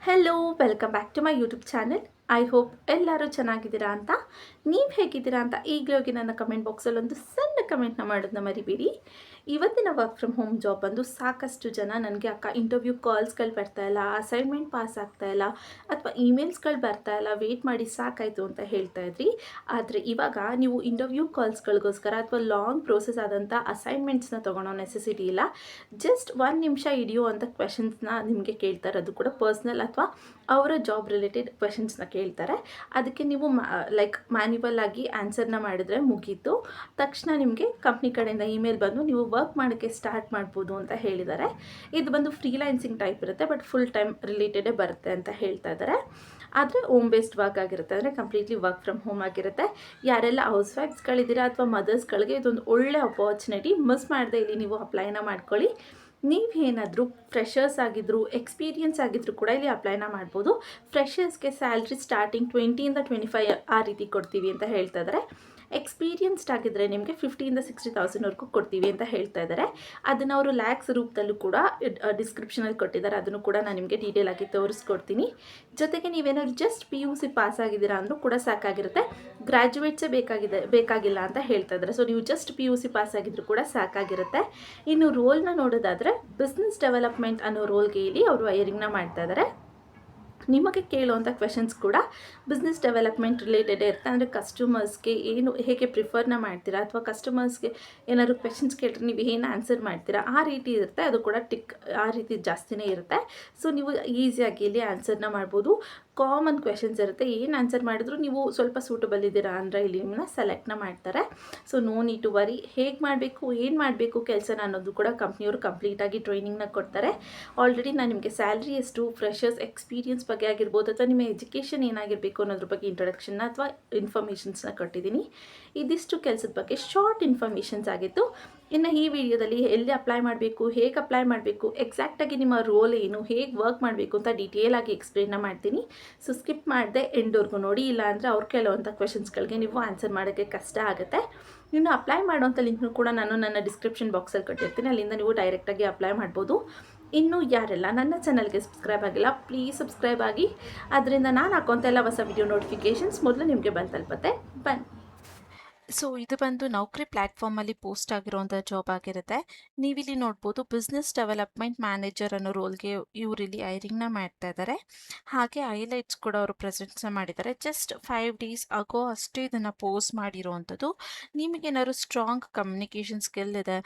Hello welcome back to my YouTube channel. I hope ಎಲ್ಲರೂ ಚೆನ್ನಾಗಿದ್ದೀರಾ ಅಂತ. ನೀವು ಹೇಗಿದ್ದೀರಾ ಅಂತ ಈಗಲೇ ಹೋಗಿ ನನ್ನ ಕಮೆಂಟ್ ಬಾಕ್ಸಲ್ಲಿ ಒಂದು ಸಣ್ಣ ಕಮೆಂಟ್ನ ಮಾಡೋದನ್ನ ಮರಿಬೇಡಿ. ಇವತ್ತಿನ ವರ್ಕ್ ಫ್ರಮ್ ಹೋಮ್ ಜಾಬ್ ಬಂದು ಸಾಕಷ್ಟು ಜನ ನನಗೆ ಅಕ್ಕ ಇಂಟರ್ವ್ಯೂ ಕಾಲ್ಸ್ಗಳು ಬರ್ತಾಯಿಲ್ಲ, ಅಸೈನ್ಮೆಂಟ್ ಪಾಸ್ ಆಗ್ತಾಯಿಲ್ಲ ಅಥವಾ ಇಮೇಲ್ಸ್ಗಳು ಬರ್ತಾಯಿಲ್ಲ, ವೆಯ್ಟ್ ಮಾಡಿ ಸಾಕಾಯಿತು ಅಂತ ಹೇಳ್ತಾ ಇದ್ರಿ. ಆದರೆ ಇವಾಗ ನೀವು ಇಂಟರ್ವ್ಯೂ ಕಾಲ್ಸ್ಗಳಿಗೋಸ್ಕರ ಅಥವಾ ಲಾಂಗ್ ಪ್ರೋಸೆಸ್ ಆದಂಥ ಅಸೈನ್ಮೆಂಟ್ಸ್ನ ತೊಗೊಳೋ ನೆಸೆಸಿಟಿ ಇಲ್ಲ. ಜಸ್ಟ್ 1 ನಿಮಿಷ ಹಿಡಿಯುವಂಥ ಕ್ವೆಶನ್ಸ್ನ ನಿಮಗೆ ಕೇಳ್ತಾರೆ. ಅದು ಕೂಡ ಪರ್ಸ್ನಲ್ ಅಥವಾ ಅವರ ಜಾಬ್ ರಿಲೇಟೆಡ್ ಕ್ವೆಶನ್ಸ್ನ ಕೇಳ್ತಾರೆ. ಅದಕ್ಕೆ ನೀವು ಮ್ಯಾನ್ಯುವಲ್ ಆಗಿ ಆನ್ಸರ್ನ ಮಾಡಿದ್ರೆ ಮುಗೀತು. ತಕ್ಷಣ ನಿಮಗೆ ಕಂಪ್ನಿ ಕಡೆಯಿಂದ ಇಮೇಲ್ ಬಂದು ನೀವು ವರ್ಕ್ ಮಾಡೋಕ್ಕೆ ಸ್ಟಾರ್ಟ್ ಮಾಡ್ಬೋದು ಅಂತ ಹೇಳಿದ್ದಾರೆ. ಇದು ಬಂದು ಫ್ರೀಲ್ಯಾನ್ಸಿಂಗ್ ಟೈಪ್ ಇರುತ್ತೆ, ಬಟ್ ಫುಲ್ ಟೈಮ್ ರಿಲೇಟೆಡೇ ಬರುತ್ತೆ ಅಂತ ಹೇಳ್ತಾ ಇದ್ದಾರೆ. ಆದರೆ ಹೋಮ್ ಬೇಸ್ಡ್ ವರ್ಕ್ ಆಗಿರುತ್ತೆ, ಅಂದರೆ ಕಂಪ್ಲೀಟ್ಲಿ ವರ್ಕ್ ಫ್ರಮ್ ಹೋಮ್ ಆಗಿರುತ್ತೆ. ಯಾರೆಲ್ಲ ಹೌಸ್ ವೈಫ್ಸ್ಗಳಿದ್ದೀರಾ ಅಥವಾ ಮದರ್ಸ್ಗಳಿಗೆ ಇದೊಂದು ಒಳ್ಳೆ ಅಪಾರ್ಚುನಿಟಿ. ಮಿಸ್ ಮಾಡದೆ ಇಲ್ಲಿ ನೀವು ಅಪ್ಲೈನ ಮಾಡ್ಕೊಳ್ಳಿ. ನೀವೇನಾದರೂ ಫ್ರೆಷರ್ಸ್ ಆಗಿದ್ದರೂ ಎಕ್ಸ್ಪೀರಿಯನ್ಸ್ ಆಗಿದ್ದರೂ ಕೂಡ ಇಲ್ಲಿ ಅಪ್ಲೈನ ಮಾಡ್ಬೋದು. ಫ್ರೆಷರ್ಸ್ಗೆ ಸ್ಯಾಲ್ರಿ ಸ್ಟಾರ್ಟಿಂಗ್ 20ಇಂದ 25 ಆ ರೀತಿ ಕೊಡ್ತೀವಿ ಅಂತ ಹೇಳ್ತಾ ಇದ್ದಾರೆ. ಎಕ್ಸ್ಪೀರಿಯನ್ಸ್ಡ್ ಆಗಿದ್ದರೆ ನಿಮಗೆ 50ಇಂದ 60,000ವರೆಗೂ ಕೊಡ್ತೀವಿ ಅಂತ ಹೇಳ್ತಾ ಇದ್ದಾರೆ. ಅದನ್ನು ಅವರು ಲ್ಯಾಕ್ಸ್ ರೂಪದಲ್ಲೂ ಕೂಡ ಡಿಸ್ಕ್ರಿಪ್ಷನಲ್ಲಿ ಕೊಟ್ಟಿದ್ದಾರೆ. ಅದನ್ನು ಕೂಡ ನಾನು ನಿಮಗೆ ಡೀಟೇಲ್ ಆಗಿ ತೋರಿಸ್ಕೊಡ್ತೀನಿ. ಜೊತೆಗೆ ನೀವೇನಾದ್ರು ಜಸ್ಟ್ PUC ಪಾಸ್ ಆಗಿದ್ದೀರಾ ಅಂದರೂ ಕೂಡ ಸಾಕಾಗಿರುತ್ತೆ. ಗ್ರ್ಯಾಜುಯೇಟ್ಸೇ ಬೇಕಾಗಿಲ್ಲ ಅಂತ ಹೇಳ್ತಾ ಇದ್ದಾರೆ. ಸೊ ನೀವು ಜಸ್ಟ್ PUC ಪಾಸ್ ಆಗಿದ್ದರೂ ಕೂಡ ಸಾಕಾಗಿರುತ್ತೆ. ಇನ್ನು ರೋಲ್ನ ನೋಡೋದಾದರೆ ಬಿಸ್ನೆಸ್ ಡೆವಲಪ್ಮೆಂಟ್ ಅನ್ನೋ ರೋಲ್ಗೆ ಇಲ್ಲಿ ಅವರು ಹೈರಿಂಗ್ನ ಮಾಡ್ತಾ ಇದ್ದಾರೆ. ನಿಮಗೆ ಕೇಳುವಂಥ ಕ್ವೆಶನ್ಸ್ ಕೂಡ ಬಿಸ್ನೆಸ್ ಡೆವಲಪ್ಮೆಂಟ್ ರಿಲೇಟೆಡೇ ಇರುತ್ತೆ. ಅಂದರೆ ಕಸ್ಟಮರ್ಸ್ಗೆ ಹೇಗೆ ಪ್ರಿಫರ್ನ ಮಾಡ್ತೀರಾ ಅಥವಾ ಕಸ್ಟಮರ್ಸ್ಗೆ ಏನಾದರೂ ಕ್ವೆಶನ್ಸ್ ಕೇಳಿದ್ರೆ ನೀವು ಏನು ಆನ್ಸರ್ ಮಾಡ್ತೀರಾ ಆ ರೀತಿ ಇರುತ್ತೆ. ಅದು ಕೂಡ ಆ ರೀತಿ ಜಾಸ್ತಿನೇ ಇರುತ್ತೆ. ಸೊ ನೀವು ಈಸಿಯಾಗಿ ಇಲ್ಲಿ ಆನ್ಸರ್ನ ಮಾಡ್ಬೋದು. ಕಾಮನ್ ಕ್ವೆಶನ್ಸ್ ಇರುತ್ತೆ. ಏನು ಆನ್ಸರ್ ಮಾಡಿದ್ರು ನೀವು ಸ್ವಲ್ಪ ಸೂಟಬಲ್ ಇದ್ದೀರಾ ಅಂದರೆ ಇಲ್ಲಿ ನಿಮ್ಮನ್ನ ಸೆಲೆಕ್ಟ್ನ ಮಾಡ್ತಾರೆ. So no need to worry. ಹೇಗೆ ಮಾಡಬೇಕು, ಏನು ಮಾಡಬೇಕು ಕೆಲಸನ ಅನ್ನೋದು ಕೂಡ ಕಂಪ್ನಿಯವರು ಕಂಪ್ಲೀಟಾಗಿ ಟ್ರೈನಿಂಗ್ನ ಕೊಡ್ತಾರೆ. ಆಲ್ರೆಡಿ ನಾನು ನಿಮಗೆ ಸ್ಯಾಲ್ರಿ ಎಷ್ಟು, ಫ್ರೆಷರ್ಸ್ ಎಕ್ಸ್ಪೀರಿಯನ್ಸ್ ಬಗ್ಗೆ ಆಗಿರ್ಬೋದು ಅಥವಾ ನಿಮ್ಮ ಎಜುಕೇಷನ್ ಏನಾಗಿರಬೇಕು ಅನ್ನೋದ್ರ ಬಗ್ಗೆ ಇಂಟ್ರೊಡಕ್ಷನ್ನ ಅಥವಾ ಇನ್ಫಾರ್ಮೇಷನ್ಸ್ನ ಕೊಟ್ಟಿದ್ದೀನಿ. ಇದಿಷ್ಟು ಕೆಲಸದ ಬಗ್ಗೆ ಶಾರ್ಟ್ ಇನ್ಫಾರ್ಮೇಷನ್ಸ್ ಆಗಿತ್ತು. ಇನ್ನು ಈ ವಿಡಿಯೋದಲ್ಲಿ ಎಲ್ಲಿ ಅಪ್ಲೈ ಮಾಡಬೇಕು, ಹೇಗೆ ಅಪ್ಲೈ ಮಾಡಬೇಕು, ಎಕ್ಸಾಕ್ಟಾಗಿ ನಿಮ್ಮ ರೋಲ್ ಏನು, ಹೇಗೆ ವರ್ಕ್ ಮಾಡಬೇಕು ಅಂತ ಡೀಟೇಲಾಗಿ ಎಕ್ಸ್ಪ್ಲೇನ್ನ ಮಾಡ್ತೀನಿ. ಸೊ ಸ್ಕಿಪ್ ಮಾಡದೆ ಎಂಡ್ವರೆಗೂ ನೋಡಿ. ಇಲ್ಲ ಅಂದರೆ ಅವ್ರು ಕೇಳುವಂಥ ಕ್ವೆಶನ್ಸ್ಗಳಿಗೆ ನೀವು ಆನ್ಸರ್ ಮಾಡೋಕ್ಕೆ ಕಷ್ಟ ಆಗುತ್ತೆ. ಇನ್ನು ಅಪ್ಲೈ ಮಾಡುವಂಥ ಲಿಂಕ್ನು ಕೂಡ ನಾನು ನನ್ನ ಡಿಸ್ಕ್ರಿಪ್ಷನ್ ಬಾಕ್ಸಲ್ಲಿ ಕೊಟ್ಟಿರ್ತೀನಿ. ಅಲ್ಲಿಂದ ನೀವು ಡೈರೆಕ್ಟಾಗಿ ಅಪ್ಲೈ ಮಾಡ್ಬೋದು. ಇನ್ನು ಯಾರೆಲ್ಲ ನನ್ನ ಚಾನಲ್ಗೆ ಸಬ್ಸ್ಕ್ರೈಬ್ ಆಗಿಲ್ಲ ಪ್ಲೀಸ್ ಸಬ್ಸ್ಕ್ರೈಬ್ ಆಗಿ. ಅದರಿಂದ ನಾನು ಹಾಕೋಂಥ ಎಲ್ಲ ಹೊಸ ವಿಡಿಯೋ ನೋಟಿಫಿಕೇಷನ್ಸ್ ಮೊದಲು ನಿಮಗೆ ಬಂದು ತಲುಪುತ್ತೆ. ಬನ್ನಿ. ಸೊ ಇದು ಬಂದು ನೌಕರಿ ಪ್ಲ್ಯಾಟ್ಫಾರ್ಮಲ್ಲಿ ಪೋಸ್ಟ್ ಆಗಿರುವಂಥ ಜಾಬ್ ಆಗಿರುತ್ತೆ. ನೀವಿಲ್ಲಿ ನೋಡ್ಬೋದು ಬಿಸ್ನೆಸ್ ಡೆವಲಪ್ಮೆಂಟ್ ಮ್ಯಾನೇಜರ್ ಅನ್ನೋ ರೋಲ್ಗೆ ಇವರಿಲ್ಲಿ ಹೈರಿಂಗ್ನ ಮಾಡ್ತಾ ಇದ್ದಾರೆ. ಹಾಗೆ ಹೈಲೈಟ್ಸ್ ಕೂಡ ಅವರು ಪ್ರೆಸೆಂಟ್ಸ್ನ ಮಾಡಿದ್ದಾರೆ. ಜಸ್ಟ್ 5 ಡೇಸ್ ಆಗೋ ಅಷ್ಟೇ ಇದನ್ನು ಪೋಸ್ಟ್ ಮಾಡಿರುವಂಥದ್ದು. ನಿಮಗೇನಾದ್ರು ಸ್ಟ್ರಾಂಗ್ ಕಮ್ಯುನಿಕೇಷನ್ ಸ್ಕಿಲ್ ಇದೆ,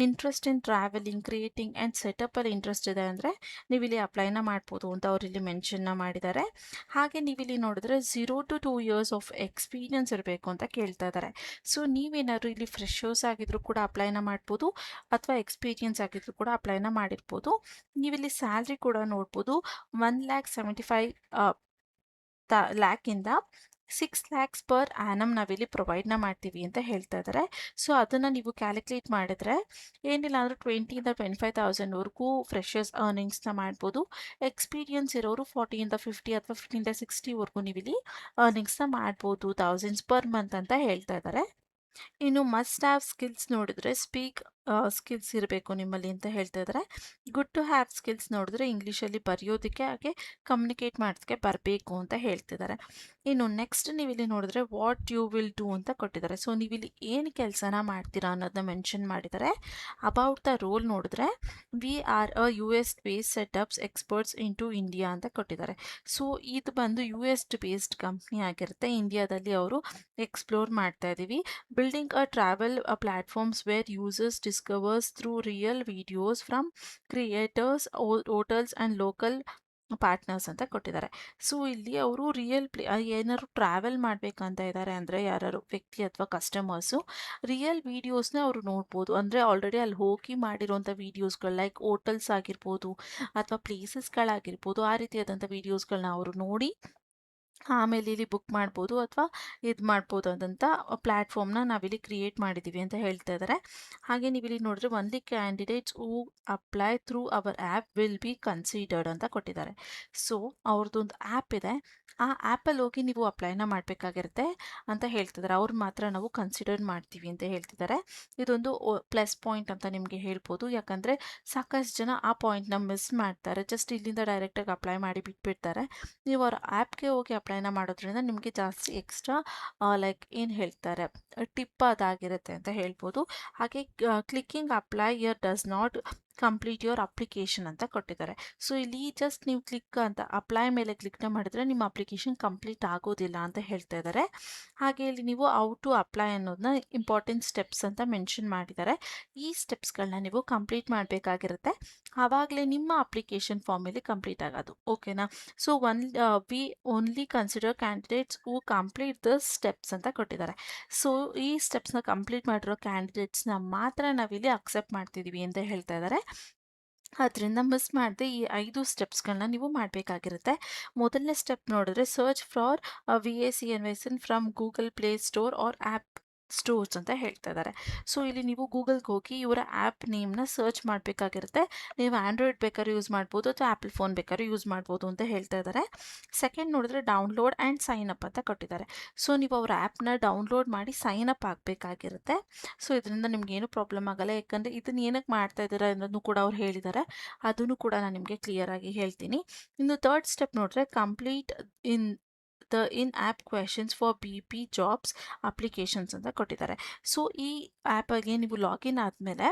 interest in travelling, creating and ಸೆಟಪ್ಪಲ್ಲಿ ಇಂಟ್ರೆಸ್ಟ್ ಇದೆ ಅಂದರೆ ನೀವಿಲ್ಲಿ ಅಪ್ಲೈನ ಮಾಡ್ಬೋದು ಅಂತ ಅವರಿಲ್ಲಿ ಮೆನ್ಷನ್ನ ಮಾಡಿದ್ದಾರೆ. ಹಾಗೆ ನೀವಿಲ್ಲಿ ನೋಡಿದ್ರೆ 0 to 2 years ಆಫ್ ಎಕ್ಸ್ಪೀರಿಯನ್ಸ್ ಇರಬೇಕು ಅಂತ ಕೇಳ್ತಾ ಇದ್ದಾರೆ. ಸೊ ನೀವೇನಾದ್ರು ಇಲ್ಲಿ ಫ್ರೆಶರ್ಸ್ ಆಗಿದ್ರು ಕೂಡ ಅಪ್ಲೈನ ಮಾಡ್ಬೋದು ಅಥವಾ ಎಕ್ಸ್ಪೀರಿಯನ್ಸ್ ಆಗಿದ್ರು ಕೂಡ ಅಪ್ಲೈನ ಮಾಡಿರ್ಬೋದು. ನೀವಿಲ್ಲಿ ಸ್ಯಾಲ್ರಿ ಕೂಡ ನೋಡ್ಬೋದು. 1,75,000 ಲ್ಯಾಕಿಂದ 6 lakhs ಪರ್ ಆ್ಯನಮ್ ನಾವಿಲ್ಲಿ ಪ್ರೊವೈಡ್ನ ಮಾಡ್ತೀವಿ ಅಂತ ಹೇಳ್ತಾ ಇದ್ದಾರೆ. ಸೊ ಅದನ್ನು ನೀವು ಕ್ಯಾಲ್ಕುಲೇಟ್ ಮಾಡಿದ್ರೆ ಏನಿಲ್ಲ ಅಂದರೆ 20ಇಂದ 25,000ವರೆಗೂ ಫ್ರೆಶರ್ಸ್ ಅರ್ನಿಂಗ್ಸ್ನ ಮಾಡ್ಬೋದು. ಎಕ್ಸ್ಪೀರಿಯನ್ಸ್ ಇರೋರು 40ಇಂದ 50 ಅಥವಾ 50ಇಂದ 60ವರೆಗೂ ನೀವಿಲ್ಲಿ ಅರ್ನಿಂಗ್ಸ್ನ ಮಾಡ್ಬೋದು. ಥೌಸಂಡ್ಸ್ ಪರ್ ಮಂತ್ ಅಂತ ಹೇಳ್ತಾ ಇದ್ದಾರೆ. ಇನ್ನು ಮಸ್ಟ್ ಹ್ಯಾವ್ ಸ್ಕಿಲ್ಸ್ ನೋಡಿದ್ರೆ ಸ್ಪೀಕ್ ಸ್ಕಿಲ್ಸ್ ಇರಬೇಕು ನಿಮ್ಮಲ್ಲಿ ಅಂತ ಹೇಳ್ತಾ ಇದ್ದಾರೆ. ಗುಡ್ ಟು ಹ್ಯಾವ್ ಸ್ಕಿಲ್ಸ್ ನೋಡಿದ್ರೆ ಇಂಗ್ಲೀಷಲ್ಲಿ ಬರೆಯೋದಕ್ಕೆ ಹಾಗೆ ಕಮ್ಯುನಿಕೇಟ್ ಮಾಡೋದಕ್ಕೆ ಬರಬೇಕು ಅಂತ ಹೇಳ್ತಿದ್ದಾರೆ. ಇನ್ನು ನೆಕ್ಸ್ಟ್ ನೀವಿಲ್ಲಿ ನೋಡಿದ್ರೆ ವಾಟ್ ಯು ವಿಲ್ ಡೂ ಅಂತ ಕೊಟ್ಟಿದ್ದಾರೆ. ಸೊ ನೀವಿಲ್ಲಿ ಏನು ಕೆಲಸನ ಮಾಡ್ತೀರಾ ಅನ್ನೋದನ್ನ ಮೆನ್ಷನ್ ಮಾಡಿದ್ದಾರೆ. ಅಬೌಟ್ ದ ರೋಲ್ ನೋಡಿದ್ರೆ we are a US based setups experts into India ಅಂತ ಕೊಟ್ಟಿದ್ದಾರೆ. ಸೊ ಇದು ಬಂದು US ಬೇಸ್ಡ್ ಕಂಪ್ನಿ ಆಗಿರುತ್ತೆ. ಇಂಡಿಯಾದಲ್ಲಿ ಅವರು ಎಕ್ಸ್ಪ್ಲೋರ್ ಮಾಡ್ತಾ ಇದ್ದೀವಿ. Building a travel platforms where users discovers through real videos from creators, hotels and local partners ಅಂತ ಕೊಟ್ಟಿದ್ದಾರೆ. ಸೊ ಇಲ್ಲಿ ಅವರು ಏನಾದ್ರು ಟ್ರಾವೆಲ್ ಮಾಡಬೇಕಂತ ಇದ್ದಾರೆ ಅಂದರೆ ಯಾರು ವ್ಯಕ್ತಿ ಅಥವಾ ಕಸ್ಟಮರ್ಸು ರಿಯಲ್ ವೀಡಿಯೋಸ್ನ ಅವರು ನೋಡ್ಬೋದು. ಅಂದರೆ ಆಲ್ರೆಡಿ ಅಲ್ಲಿ ಹೋಗಿ ಮಾಡಿರೋಂಥ ವೀಡಿಯೋಸ್ಗಳು ಲೈಕ್ ಹೋಟೆಲ್ಸ್ ಆಗಿರ್ಬೋದು ಅಥವಾ ಪ್ಲೇಸಸ್ಗಳಾಗಿರ್ಬೋದು ಆ ರೀತಿಯಾದಂಥ ವೀಡಿಯೋಸ್ಗಳನ್ನ ಅವರು ನೋಡಿ ಆಮೇಲೆ ಇಲ್ಲಿ ಬುಕ್ ಮಾಡ್ಬೋದು ಅಥವಾ ಇದು ಮಾಡ್ಬೋದು ಅದಂತ ಪ್ಲ್ಯಾಟ್ಫಾರ್ಮ್ನ ನಾವಿಲ್ಲಿ ಕ್ರಿಯೇಟ್ ಮಾಡಿದ್ದೀವಿ ಅಂತ ಹೇಳ್ತಾ ಇದ್ದಾರೆ. ಹಾಗೆ ನೀವು ಇಲ್ಲಿ ನೋಡಿದ್ರೆ only candidates who apply through our app will be considered ಅಂತ ಕೊಟ್ಟಿದ್ದಾರೆ. ಸೊ ಅವ್ರದ್ದೊಂದು ಆ್ಯಪ್ ಇದೆ, ಆ ಆ್ಯಪಲ್ಲಿ ಹೋಗಿ ನೀವು ಅಪ್ಲೈನ ಮಾಡಬೇಕಾಗಿರುತ್ತೆ ಅಂತ ಹೇಳ್ತಿದ್ದಾರೆ. ಅವ್ರು ಮಾತ್ರ ನಾವು ಕನ್ಸಿಡರ್ ಮಾಡ್ತೀವಿ ಅಂತ ಹೇಳ್ತಿದ್ದಾರೆ. ಇದೊಂದು ಪ್ಲಸ್ ಪಾಯಿಂಟ್ ಅಂತ ನಿಮಗೆ ಹೇಳ್ಬೋದು, ಯಾಕಂದರೆ ಸಾಕಷ್ಟು ಜನ ಆ ಪಾಯಿಂಟ್ನ ಮಿಸ್ ಮಾಡ್ತಾರೆ. ಜಸ್ಟ್ ಇಲ್ಲಿಂದ ಡೈರೆಕ್ಟಾಗಿ ಅಪ್ಲೈ ಮಾಡಿ ಬಿಟ್ಬಿಡ್ತಾರೆ. ನೀವು ಅವ್ರ ಆ್ಯಪ್ಗೆ ಹೋಗಿ ಅಪ್ಲೈನ ಮಾಡೋದ್ರಿಂದ ನಿಮಗೆ ಜಾಸ್ತಿ ಎಕ್ಸ್ಟ್ರಾ ಲೈಕ್ ಏನು ಹೇಳ್ತಾರೆ ಟಿಪ್ ಅದಾಗಿರುತ್ತೆ ಅಂತ ಹೇಳ್ಬೋದು. ಹಾಗೆ clicking apply here does not complete your application ಅಂತ ಕೊಟ್ಟಿದ್ದಾರೆ. ಸೊ ಇಲ್ಲಿ ಜಸ್ಟ್ ನೀವು ಕ್ಲಿಕ್ ಅಂತ ಅಪ್ಲೈ ಮೇಲೆ ಕ್ಲಿಕ್ನ ಮಾಡಿದ್ರೆ ನಿಮ್ಮ ಅಪ್ಲಿಕೇಶನ್ ಕಂಪ್ಲೀಟ್ ಆಗೋದಿಲ್ಲ ಅಂತ ಹೇಳ್ತಾ ಇದ್ದಾರೆ. ಹಾಗೆ ಇಲ್ಲಿ ನೀವು ಔ ಟು ಅಪ್ಲೈ ಅನ್ನೋದನ್ನ ಇಂಪಾರ್ಟೆಂಟ್ ಸ್ಟೆಪ್ಸ್ ಅಂತ ಮೆನ್ಷನ್ ಮಾಡಿದ್ದಾರೆ. ಈ ಸ್ಟೆಪ್ಸ್ಗಳನ್ನ ನೀವು ಕಂಪ್ಲೀಟ್ ಮಾಡಬೇಕಾಗಿರುತ್ತೆ, ಆವಾಗಲೇ ನಿಮ್ಮ ಅಪ್ಲಿಕೇಶನ್ ಫಾರ್ಮಲ್ಲಿ ಕಂಪ್ಲೀಟ್ ಆಗೋದು. ಓಕೆನಾ? So we only consider candidates who complete the steps ಅಂತ ಕೊಟ್ಟಿದ್ದಾರೆ. ಸೊ ಈ ಸ್ಟೆಪ್ಸ್ನ ಕಂಪ್ಲೀಟ್ ಮಾಡಿರೋ ಕ್ಯಾಂಡಿಡೇಟ್ಸ್ನ ಮಾತ್ರ ನಾವಿಲ್ಲಿ ಅಕ್ಸೆಪ್ಟ್ ಮಾಡ್ತಿದ್ದೀವಿ ಅಂತ ಹೇಳ್ತಾ ಇದ್ದಾರೆ. ಅದರಿಂದ ಮಿಸ್ ಮಾಡದೆ ಈ 5 ಸ್ಟೆಪ್ಸ್ಗಳನ್ನ ನೀವು ಮಾಡಬೇಕಾಗಿರುತ್ತೆ. ಮೊದಲನೇ ಸ್ಟೆಪ್ ನೋಡಿದ್ರೆ search for VACNYSN from Google Play Store or app stores ಅಂತ ಹೇಳ್ತಾ ಇದ್ದಾರೆ. ಸೊ ಇಲ್ಲಿ ನೀವು ಗೂಗಲ್ಗೆ ಹೋಗಿ ಇವರ ಆ್ಯಪ್ ನೇಮ್ನ ಸರ್ಚ್ ಮಾಡಬೇಕಾಗಿರುತ್ತೆ. ನೀವು ಆ್ಯಂಡ್ರಾಯ್ಡ್ ಬೇಕಾದ್ರೂ ಯೂಸ್ ಮಾಡ್ಬೋದು ಅಥವಾ ಆ್ಯಪಲ್ ಫೋನ್ ಬೇಕಾದ್ರೂ ಯೂಸ್ ಮಾಡ್ಬೋದು ಅಂತ ಹೇಳ್ತಾ ಇದ್ದಾರೆ. ಸೆಕೆಂಡ್ ನೋಡಿದ್ರೆ ಡೌನ್ಲೋಡ್ ಆ್ಯಂಡ್ ಸೈನ್ ಅಪ್ ಅಂತ ಕೊಟ್ಟಿದ್ದಾರೆ. ಸೊ ನೀವು ಅವ್ರ ಆ್ಯಪ್ನ ಡೌನ್ಲೋಡ್ ಮಾಡಿ ಸೈನ್ ಅಪ್ ಆಗಬೇಕಾಗಿರುತ್ತೆ. ಸೊ ಇದರಿಂದ ನಿಮ್ಗೆ ಏನು ಪ್ರಾಬ್ಲಮ್ ಆಗಲ್ಲ, ಯಾಕಂದರೆ ಇದನ್ನು ಏನಕ್ಕೆ ಮಾಡ್ತಾ ಇದ್ದೀರಾ ಅನ್ನೋದನ್ನು ಕೂಡ ಅವ್ರು ಹೇಳಿದ್ದಾರೆ. ಅದನ್ನು ಕೂಡ ನಾನು ನಿಮಗೆ ಕ್ಲಿಯರ್ ಆಗಿ ಹೇಳ್ತೀನಿ. ಇನ್ನು ಥರ್ಡ್ ಸ್ಟೆಪ್ ನೋಡಿದ್ರೆ complete in in app questions for BP jobs applications ಅಂತ ಕೊಟ್ಟಿದ್ದಾರೆ. ಸೊ ಈ ಆ್ಯಪಿಗೆ ನೀವು ಲಾಗಿನ್ ಆದಮೇಲೆ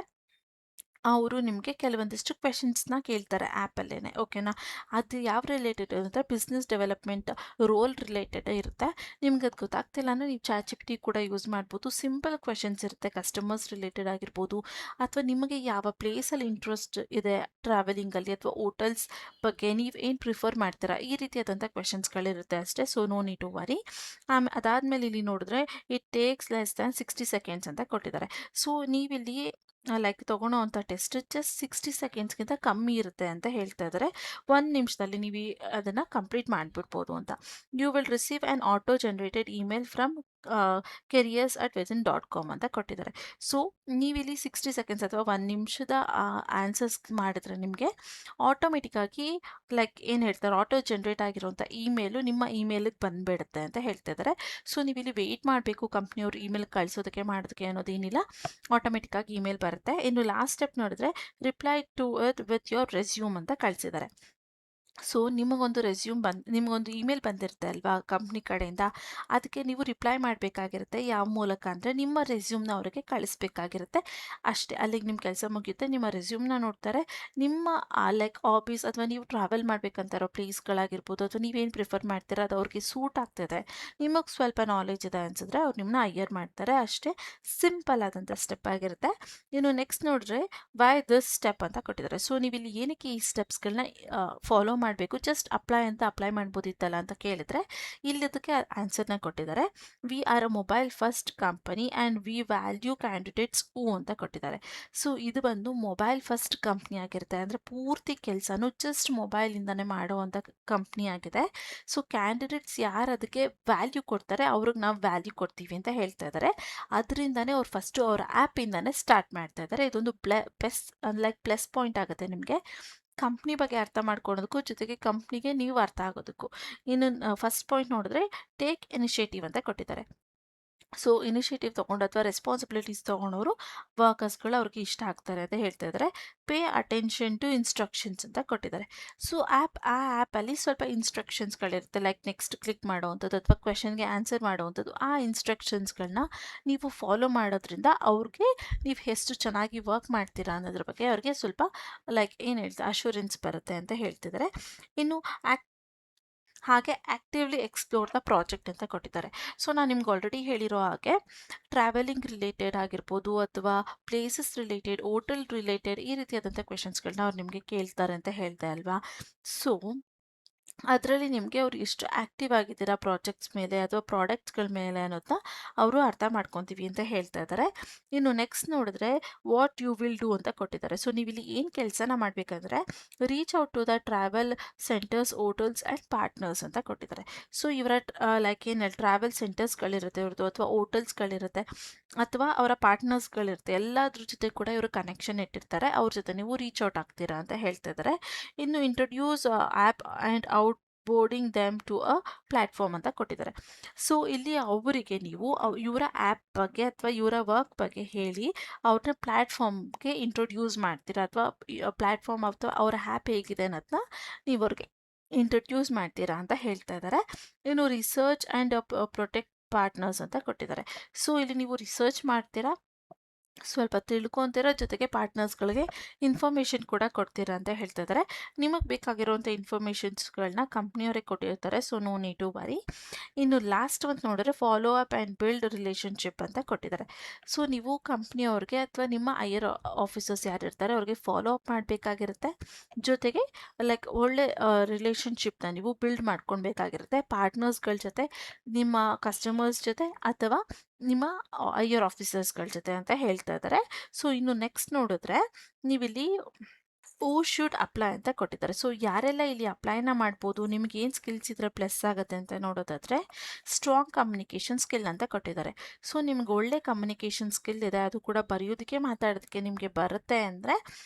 ಅವರು ನಿಮಗೆ ಕೆಲವೊಂದಿಷ್ಟು ಕ್ವೆಶನ್ಸ್ನ ಕೇಳ್ತಾರೆ ಆ್ಯಪಲ್ಲೇ. ಓಕೆನಾ? ಅದು ಯಾವ ರಿಲೇಟೆಡ್ ಇರುತ್ತೆ, ಬಿಸ್ನೆಸ್ ಡೆವಲಪ್ಮೆಂಟ್ ರೋಲ್ ರಿಲೇಟೆಡ್ ಇರುತ್ತೆ. ನಿಮ್ಗೆ ಅದು ಗೊತ್ತಾಗ್ತಿಲ್ಲ ಅಂದರೆ ನೀವು ChatGPT ಕೂಡ ಯೂಸ್ ಮಾಡ್ಬೋದು. ಸಿಂಪಲ್ ಕ್ವೆಶನ್ಸ್ ಇರುತ್ತೆ, ಕಸ್ಟಮರ್ಸ್ ರಿಲೇಟೆಡ್ ಆಗಿರ್ಬೋದು, ಅಥವಾ ನಿಮಗೆ ಯಾವ ಪ್ಲೇಸಲ್ಲಿ ಇಂಟ್ರೆಸ್ಟ್ ಇದೆ ಟ್ರಾವೆಲಿಂಗಲ್ಲಿ ಅಥವಾ ಹೋಟೆಲ್ಸ್ ಬಗ್ಗೆ ನೀವು ಏನು ಪ್ರಿಫರ್ ಮಾಡ್ತೀರಾ, ಈ ರೀತಿಯಾದಂಥ ಕ್ವೆಶನ್ಸ್ಗಳಿರುತ್ತೆ ಅಷ್ಟೇ. So no need to worry. ಅದಾದಮೇಲೆ ಇಲ್ಲಿ ನೋಡಿದ್ರೆ it takes less than 60 seconds ಅಂತ ಕೊಟ್ಟಿದ್ದಾರೆ. ಸೊ ನೀವಿಲ್ಲಿ ಲೈಕ್ ತೊಗೊಳೋ ಅಂಥ ಟೆಸ್ಟ್ ಜಸ್ಟ್ 60 ಸೆಕೆಂಡ್ಸ್ಗಿಂತ ಕಮ್ಮಿ ಇರುತ್ತೆ ಅಂತ ಹೇಳ್ತಾ ಇದ್ದಾರೆ. 1 ನಿಮಿಷದಲ್ಲಿ ನೀವು ಅದನ್ನು ಕಂಪ್ಲೀಟ್ ಮಾಡಿಬಿಡ್ಬೋದು ಅಂತ. You will receive an auto generated email from careers@vezin.com ಅಂತ ಕೊಟ್ಟಿದ್ದಾರೆ. ಸೊ ನೀವಿಲ್ಲಿ 60 ಸೆಕೆಂಡ್ಸ್ ಅಥವಾ 1 ನಿಮಿಷದ ಆನ್ಸರ್ಸ್ ಮಾಡಿದ್ರೆ ನಿಮಗೆ ಆಟೋಮೆಟಿಕ್ಕಾಗಿ ಲೈಕ್ ಏನು ಹೇಳ್ತಾರೆ ಆಟೋ ಜನ್ರೇಟ್ ಆಗಿರುವಂಥ ಇಮೇಲು ನಿಮ್ಮ ಇಮೇಲಿಗೆ ಬಂದುಬಿಡುತ್ತೆ ಅಂತ ಹೇಳ್ತಾ ಇದ್ದಾರೆ. ಸೊ ನೀವಿಲ್ಲಿ ವೆಯ್ಟ್ ಮಾಡಬೇಕು ಕಂಪ್ನಿಯವ್ರು ಇಮೇಲ್ ಕಳಿಸೋದಕ್ಕೆ ಮಾಡೋದಕ್ಕೆ ಅನ್ನೋದೇನಿಲ್ಲ, ಆಟೋಮೆಟಿಕ್ಕಾಗಿ ಇಮೇಲ್ ಬರುತ್ತೆ. ಇನ್ನು ಲಾಸ್ಟ್ ಸ್ಟೆಪ್ ನೋಡಿದ್ರೆ reply to it with your resume ಅಂತ ಕಳಿಸಿದ್ದಾರೆ. ಸೊ ನಿಮಗೊಂದು ಇಮೇಲ್ ಬಂದಿರುತ್ತೆ ಅಲ್ವಾ ಕಂಪ್ನಿ ಕಡೆಯಿಂದ, ಅದಕ್ಕೆ ನೀವು ರಿಪ್ಲೈ ಮಾಡಬೇಕಾಗಿರುತ್ತೆ. ಯಾವ ಮೂಲಕ ಅಂದರೆ ನಿಮ್ಮ ರೆಸ್ಯೂಮ್ನ ಅವರಿಗೆ ಕಳಿಸ್ಬೇಕಾಗಿರುತ್ತೆ ಅಷ್ಟೇ. ಅಲ್ಲಿಗೆ ನಿಮ್ಮ ಕೆಲಸ ಮುಗಿಯುತ್ತೆ. ನಿಮ್ಮ ರೆಸ್ಯೂಮ್ನ ನೋಡ್ತಾರೆ, ನಿಮ್ಮ ಲೈಕ್ ಹಾಬೀಸ್ ಅಥವಾ ನೀವು ಟ್ರಾವೆಲ್ ಮಾಡಬೇಕಂತಾರೋ ಪ್ಲೇಸ್ಗಳಾಗಿರ್ಬೋದು ಅಥವಾ ನೀವೇನು ಪ್ರಿಫರ್ ಮಾಡ್ತೀರಾ ಅದು ಅವ್ರಿಗೆ ಸೂಟ್ ಆಗ್ತಿದೆ, ನಿಮಗೆ ಸ್ವಲ್ಪ ನಾಲೆಜ್ ಇದೆ ಅನಿಸಿದ್ರೆ ಅವ್ರು ನಿಮ್ಮನ್ನ ಹೈಯರ್ ಮಾಡ್ತಾರೆ ಅಷ್ಟೇ. ಸಿಂಪಲ್ ಆದಂಥ ಸ್ಟೆಪ್ ಆಗಿರುತ್ತೆ. ಇನ್ನು ನೆಕ್ಸ್ಟ್ ನೋಡಿದ್ರೆ ವೈ ದಿಸ್ ಸ್ಟೆಪ್ ಅಂತ ಕೊಟ್ಟಿದ್ದಾರೆ. ಸೊ ನೀವು ಇಲ್ಲಿ ಏನಕ್ಕೆ ಈ ಸ್ಟೆಪ್ಸ್ಗಳನ್ನ ಫಾಲೋ ಮಾಡಬೇಕು, ಜಸ್ಟ್ ಅಪ್ಲೈ ಮಾಡ್ಬೋದಿತ್ತಲ್ಲ ಅಂತ ಕೇಳಿದ್ರೆ ಇಲ್ಲಿ ಅದಕ್ಕೆ ಆನ್ಸರ್ನ ಕೊಟ್ಟಿದ್ದಾರೆ. V are a mobile first company and we value candidates who ಅಂತ ಕೊಟ್ಟಿದ್ದಾರೆ. ಸೊ ಇದು ಬಂದು ಮೊಬೈಲ್ ಫಸ್ಟ್ ಕಂಪ್ನಿ ಆಗಿರುತ್ತೆ, ಅಂದರೆ ಪೂರ್ತಿ ಕೆಲಸನೂ ಜಸ್ಟ್ ಮೊಬೈಲಿಂದನೇ ಮಾಡುವಂಥ ಕಂಪ್ನಿ ಆಗಿದೆ. ಸೊ ಕ್ಯಾಂಡಿಡೇಟ್ಸ್ ಯಾರು ಅದಕ್ಕೆ ವ್ಯಾಲ್ಯೂ ಕೊಡ್ತಾರೆ ಅವ್ರಿಗೆ ನಾವು ವ್ಯಾಲ್ಯೂ ಕೊಡ್ತೀವಿ ಅಂತ ಹೇಳ್ತಾ ಇದ್ದಾರೆ. ಅದರಿಂದನೇ ಅವ್ರು ಫಸ್ಟು ಅವ್ರ ಆ್ಯಪಿಂದನೇ ಸ್ಟಾರ್ಟ್ ಮಾಡ್ತಾ ಇದ್ದಾರೆ. ಇದೊಂದು ಪ್ಲಸ್ ಪಾಯಿಂಟ್ ಆಗುತ್ತೆ ನಿಮಗೆ ಕಂಪ್ನಿ ಬಗ್ಗೆ ಅರ್ಥ ಮಾಡ್ಕೊಳ್ಳೋದಕ್ಕೂ, ಜೊತೆಗೆ ಕಂಪ್ನಿಗೆ ನೀವು ಅರ್ಥ ಆಗೋದಕ್ಕೂ. ಇನ್ನು ಫಸ್ಟ್ ಪಾಯಿಂಟ್ ನೋಡಿದ್ರೆ ಟೇಕ್ ಇನಿಷಿಯೇಟಿವ್ ಅಂತ ಕೊಟ್ಟಿದ್ದಾರೆ. ಸೊ ಇನಿಷಿಯೇಟಿವ್ ತೊಗೊಂಡು ಅಥವಾ ರೆಸ್ಪಾನ್ಸಿಬಿಲಿಟೀಸ್ ತೊಗೊಂಡವರು ವರ್ಕರ್ಸ್ಗಳು ಅವ್ರಿಗೆ ಇಷ್ಟ ಆಗ್ತಾರೆ ಅಂತ ಹೇಳ್ತಾ ಇದ್ದಾರೆ. ಪೇ ಅಟೆನ್ಷನ್ ಟು ಇನ್ಸ್ಟ್ರಕ್ಷನ್ಸ್ ಅಂತ ಕೊಟ್ಟಿದ್ದಾರೆ. ಸೊ ಆ ಆ್ಯಪಲ್ಲಿ ಸ್ವಲ್ಪ ಇನ್ಸ್ಟ್ರಕ್ಷನ್ಸ್ಗಳಿರುತ್ತೆ, ಲೈಕ್ ನೆಕ್ಸ್ಟ್ ಕ್ಲಿಕ್ ಮಾಡೋವಂಥದ್ದು ಅಥವಾ ಕ್ವೆಶನ್ಗೆ ಆನ್ಸರ್ ಮಾಡೋವಂಥದ್ದು. ಆ ಇನ್ಸ್ಟ್ರಕ್ಷನ್ಸ್ಗಳನ್ನ ನೀವು ಫಾಲೋ ಮಾಡೋದ್ರಿಂದ ಅವ್ರಿಗೆ ನೀವು ಎಷ್ಟು ಚೆನ್ನಾಗಿ ವರ್ಕ್ ಮಾಡ್ತೀರಾ ಅನ್ನೋದ್ರ ಬಗ್ಗೆ ಅವ್ರಿಗೆ ಸ್ವಲ್ಪ ಲೈಕ್ ಏನು ಹೇಳ್ತಾರೆ ಅಶ್ಯೂರೆನ್ಸ್ ಬರುತ್ತೆ ಅಂತ ಹೇಳ್ತಿದ್ದಾರೆ. ಇನ್ನು ಹಾಗೆ ಆ್ಯಕ್ಟಿವ್ಲಿ ಎಕ್ಸ್ಪ್ಲೋರ್ ದ ಪ್ರಾಜೆಕ್ಟ್ ಅಂತ ಕೊಟ್ಟಿದ್ದಾರೆ. ಸೊ ನಾನು ನಿಮ್ಗೆ ಆಲ್ರೆಡಿ ಹೇಳಿರೋ ಹಾಗೆ ಟ್ರಾವೆಲಿಂಗ್ ರಿಲೇಟೆಡ್ ಆಗಿರ್ಬೋದು ಅಥವಾ ಪ್ಲೇಸಸ್ ರಿಲೇಟೆಡ್, ಹೋಟೆಲ್ ರಿಲೇಟೆಡ್ ಈ ರೀತಿಯಾದಂಥ ಕ್ವೆಶನ್ಸ್ಗಳನ್ನ ಅವ್ರು ನಿಮಗೆ ಕೇಳ್ತಾರೆ ಅಂತ ಹೇಳ್ದೆ ಅಲ್ವಾ. ಸೊ ಅದರಲ್ಲಿ ನಿಮಗೆ ಅವ್ರು ಎಷ್ಟು ಆಕ್ಟಿವ್ ಆಗಿದ್ದೀರಾ ಪ್ರಾಜೆಕ್ಟ್ಸ್ ಮೇಲೆ ಅಥವಾ ಪ್ರಾಡಕ್ಟ್ಸ್ಗಳ ಮೇಲೆ ಅನ್ನೋದನ್ನ ಅವರು ಅರ್ಥ ಮಾಡ್ಕೊತೀವಿ ಅಂತ ಹೇಳ್ತಾ ಇದ್ದಾರೆ. ಇನ್ನು ನೆಕ್ಸ್ಟ್ ನೋಡಿದ್ರೆ ವಾಟ್ ಯು ವಿಲ್ ಡೂ ಅಂತ ಕೊಟ್ಟಿದ್ದಾರೆ. ಸೊ ನೀವು ಇಲ್ಲಿ ಏನು ಕೆಲಸನ ಮಾಡಬೇಕಂದ್ರೆ reach out to the travel centres, hotels and partners ಅಂತ ಕೊಟ್ಟಿದ್ದಾರೆ. ಸೊ ಇವರ ಲೈಕ್ ಏನು ಟ್ರಾವೆಲ್ ಸೆಂಟರ್ಸ್ಗಳಿರುತ್ತೆ ಇವ್ರದ್ದು, ಅಥವಾ ಹೋಟೆಲ್ಸ್ಗಳಿರುತ್ತೆ, ಅಥವಾ ಅವರ ಪಾರ್ಟ್ನರ್ಸ್ಗಳಿರುತ್ತೆ, ಎಲ್ಲದ್ರ ಜೊತೆ ಕೂಡ ಇವರು ಕನೆಕ್ಷನ್ ಇಟ್ಟಿರ್ತಾರೆ, ಅವ್ರ ಜೊತೆ ನೀವು ರೀಚ್ ಔಟ್ ಆಗ್ತೀರಾ ಅಂತ ಹೇಳ್ತಾ ಇದ್ದಾರೆ. ಇನ್ನು introduce app and out boarding them to a platform ಅಂತ ಕೊಟ್ಟಿದ್ದಾರೆ. ಸೊ ಇಲ್ಲಿ ಅವರಿಗೆ ನೀವು ಇವರ ಆ್ಯಪ್ ಬಗ್ಗೆ ಅಥವಾ ಇವರ ವರ್ಕ್ ಬಗ್ಗೆ ಹೇಳಿ ಅವ್ರನ್ನ ಪ್ಲ್ಯಾಟ್ಫಾರ್ಮ್ಗೆ ಇಂಟ್ರೊಡ್ಯೂಸ್ ಮಾಡ್ತೀರಾ, ಅಥವಾ ಪ್ಲ್ಯಾಟ್ಫಾರ್ಮ್ ಅಥವಾ ಅವರ ಆ್ಯಪ್ ಹೇಗಿದೆ ಅನ್ನೋದನ್ನ ನೀವು ಅವ್ರಿಗೆ ಇಂಟ್ರೊಡ್ಯೂಸ್ ಮಾಡ್ತೀರಾ ಅಂತ ಹೇಳ್ತಾ ಇದ್ದಾರೆ. ಇನ್ನು ರಿಸರ್ಚ್ ಆ್ಯಂಡ್ ಪ್ರೊಟೆಕ್ಟ್ ಪಾರ್ಟ್ನರ್ಸ್ ಅಂತ ಕೊಟ್ಟಿದ್ದಾರೆ. ಸೊ ಇಲ್ಲಿ ನೀವು ರಿಸರ್ಚ್ ಮಾಡ್ತೀರಾ, ಸ್ವಲ್ಪ ತಿಳ್ಕೊತೀರಾ, ಜೊತೆಗೆ ಪಾರ್ಟ್ನರ್ಸ್ಗಳಿಗೆ ಇನ್ಫಾರ್ಮೇಷನ್ ಕೂಡ ಕೊಡ್ತೀರಾ ಅಂತ ಹೇಳ್ತಾ ಇದ್ದಾರೆ. ನಿಮಗೆ ಬೇಕಾಗಿರುವಂಥ ಇನ್ಫಾರ್ಮೇಷನ್ಸ್ಗಳನ್ನ ಕಂಪ್ನಿಯವರೇ ಕೊಟ್ಟಿರ್ತಾರೆ, so no need to worry. ಇನ್ನು ಲಾಸ್ಟ್ ಒಂದು ನೋಡಿದ್ರೆ follow up and build relationship ಅಂತ ಕೊಟ್ಟಿದ್ದಾರೆ. ಸೊ ನೀವು ಕಂಪ್ನಿಯವ್ರಿಗೆ ಅಥವಾ ನಿಮ್ಮ ಹೈಯರ್ ಆಫೀಸರ್ಸ್ ಯಾರಿರ್ತಾರೆ ಅವ್ರಿಗೆ ಫಾಲೋ ಅಪ್ ಮಾಡಬೇಕಾಗಿರುತ್ತೆ, ಜೊತೆಗೆ ಲೈಕ್ ಒಳ್ಳೆ ರಿಲೇಷನ್ಶಿಪ್ನ ನೀವು ಬಿಲ್ಡ್ ಮಾಡ್ಕೊಳ್ಬೇಕಾಗಿರುತ್ತೆ ಪಾರ್ಟ್ನರ್ಸ್ಗಳ ಜೊತೆ, ನಿಮ್ಮ ಕಸ್ಟಮರ್ಸ್ ಜೊತೆ, ಅಥವಾ ನಿಮ್ಮ ಹೈಯರ್ ಆಫೀಸರ್ಸ್ಗಳ ಜೊತೆ ಅಂತ ಹೇಳ್ತಾ ಇದ್ದಾರೆ. ಸೊ ಇನ್ನು ನೆಕ್ಸ್ಟ್ ನೋಡಿದ್ರೆ ನೀವಿಲ್ಲಿ ಹೂ ಶುಡ್ ಅಪ್ಲೈ ಅಂತ ಕೊಟ್ಟಿದ್ದಾರೆ. ಸೊ ಯಾರೆಲ್ಲ ಇಲ್ಲಿ ಅಪ್ಲೈನ ಮಾಡ್ಬೋದು, ನಿಮ್ಗೆ ಏನು ಸ್ಕಿಲ್ಸ್ ಇದ್ರೆ ಪ್ಲಸ್ ಆಗುತ್ತೆ ಅಂತ ನೋಡೋದಾದರೆ ಸ್ಟ್ರಾಂಗ್ ಕಮ್ಯುನಿಕೇಷನ್ ಸ್ಕಿಲ್ ಅಂತ ಕೊಟ್ಟಿದ್ದಾರೆ. ಸೊ ನಿಮ್ಗೆ ಒಳ್ಳೆ ಕಮ್ಯುನಿಕೇಷನ್ ಸ್ಕಿಲ್ ಇದೆ, ಅದು ಕೂಡ ಬರೆಯೋದಕ್ಕೆ ಮಾತಾಡೋದಕ್ಕೆ ನಿಮಗೆ ಬರುತ್ತೆ ಅಂದರೆ